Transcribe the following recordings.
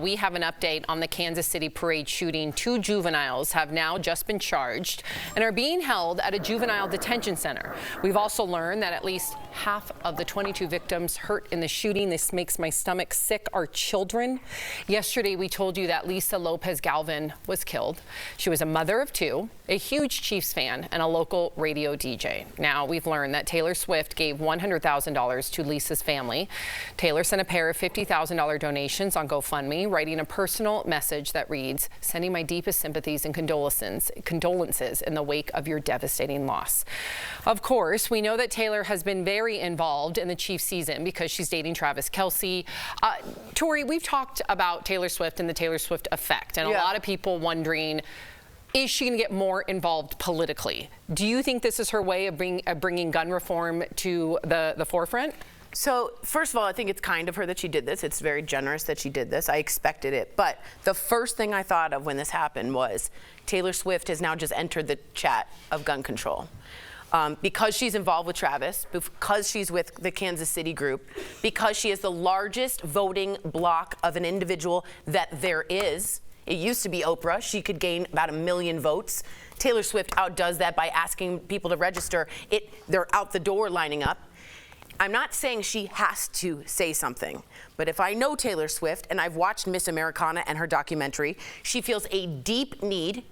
we have an update on the Kansas City parade shooting. 2 juveniles have now just been charged and are being held at a juvenile detention center. We've also learned that at least half of the 22 victims hurt in the shooting, this makes my stomach sick, are children. Yesterday, we told you that Lisa Lopez Galvin was killed. She was a mother of 2, a huge Chiefs fan, and a local radio DJ. Now, we've learned that Taylor Swift gave $100,000 to Lisa's family. Taylor sent a pair of $50,000 donations on GoFundMe, writing a personal message that reads, "Sending my deepest sympathies and condolences in the wake of your devastating loss." Of course, we know that Taylor has been very involved in the Chiefs season because she's dating Travis Kelce. Tori, we've talked about Taylor Swift and the Taylor Swift effect, and a lot of people wondering, is she going to get more involved politically? Do you think this is her way of bringing gun reform to the forefront? So, first of all, I think it's kind of her that she did this. It's very generous that she did this. I expected it. But the first thing I thought of when this happened was Taylor Swift has now just entered the chat of gun control. Because she's involved with Travis, because she's with the Kansas City group, because she is the largest voting bloc of an individual that there is. It used to be Oprah. She could gain about 1 million votes. Taylor Swift outdoes that by asking people to register. They're out the door lining up. I'm not saying she has to say something, but if I know Taylor Swift, and I've watched Miss Americana and her documentary, she feels a deep need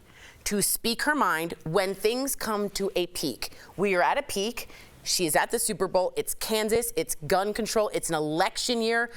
to speak her mind when things come to a peak. We are at a peak. She is at the Super Bowl. It's Kansas. It's gun control. It's an election year.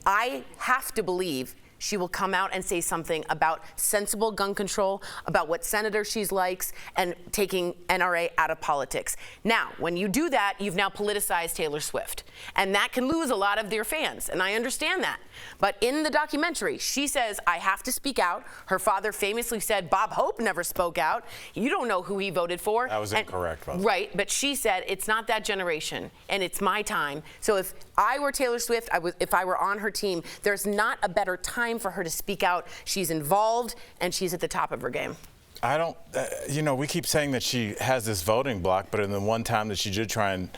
I have to believe she will come out and say something about sensible gun control, about what senator she likes, and taking NRA out of politics. Now, when you do that, you've now politicized Taylor Swift. And that can lose a lot of their fans, and I understand that. But in the documentary, she says, I have to speak out. Her father famously said, Bob Hope never spoke out. You don't know who he voted for. That was incorrect, by the way. Right, but she said, it's not that generation, and it's my time. So if I were Taylor Swift, if I were on her team, there's not a better time for her to speak out. She's involved, and she's at the top of her game. I don't, we keep saying that she has this voting block, but in the one time that she did try and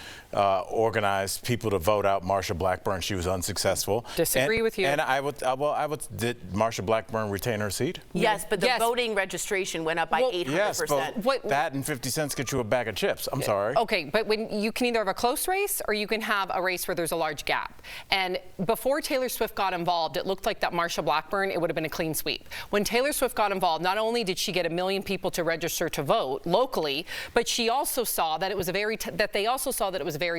organize people to vote out Marsha Blackburn, she was unsuccessful. Disagree with you. And did Marsha Blackburn retain her seat? Yes, but the voting registration went up by 800%. Yes, but that and 50 cents get you a bag of chips. I'm sorry. Okay, but when you can either have a close race or you can have a race where there's a large gap. And before Taylor Swift got involved, it looked like that Marsha Blackburn, it would have been a clean sweep. When Taylor Swift got involved, not only did she get 1 million people to register to vote locally, but she also saw that it was a very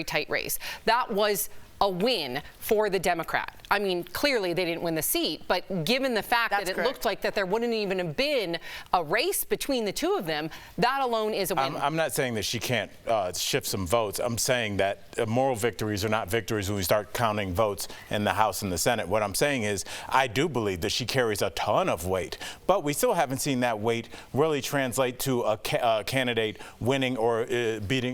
tight race. That was a win for the Democrat. I mean, clearly they didn't win the seat, but given the fact that it looked like that there wouldn't even have been a race between the two of them, that alone is a win. I'm not saying that she can't shift some votes. I'm saying that moral victories are not victories when we start counting votes in the House and the Senate. What I'm saying is I do believe that she carries a ton of weight, but we still haven't seen that weight really translate to a candidate winning or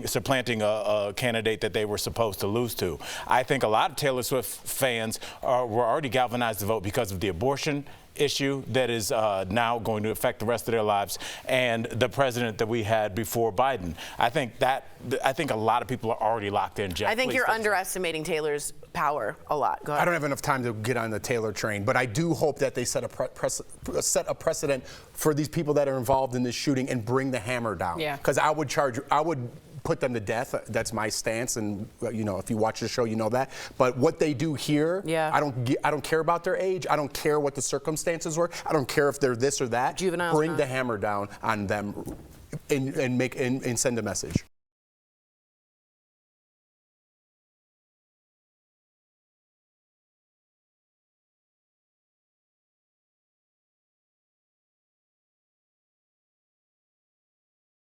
supplanting a candidate that they were supposed to lose to. I think a lot of Taylor Swift fans were already galvanized to vote because of the abortion issue that is now going to affect the rest of their lives, and the president that we had before Biden. I think a lot of people are already locked in. Jeff, I think you're underestimating Taylor's power a lot. Go ahead. I don't have enough time to get on the Taylor train, but I do hope that they set a precedent for these people that are involved in this shooting and bring the hammer down. Yeah. Because I would put them to death. That's my stance, and if you watch the show, you know that. But what they do here, I don't care about their age. I don't care what the circumstances were. I don't care if they're this or that. Juveniles, bring the hammer down on them and send a message.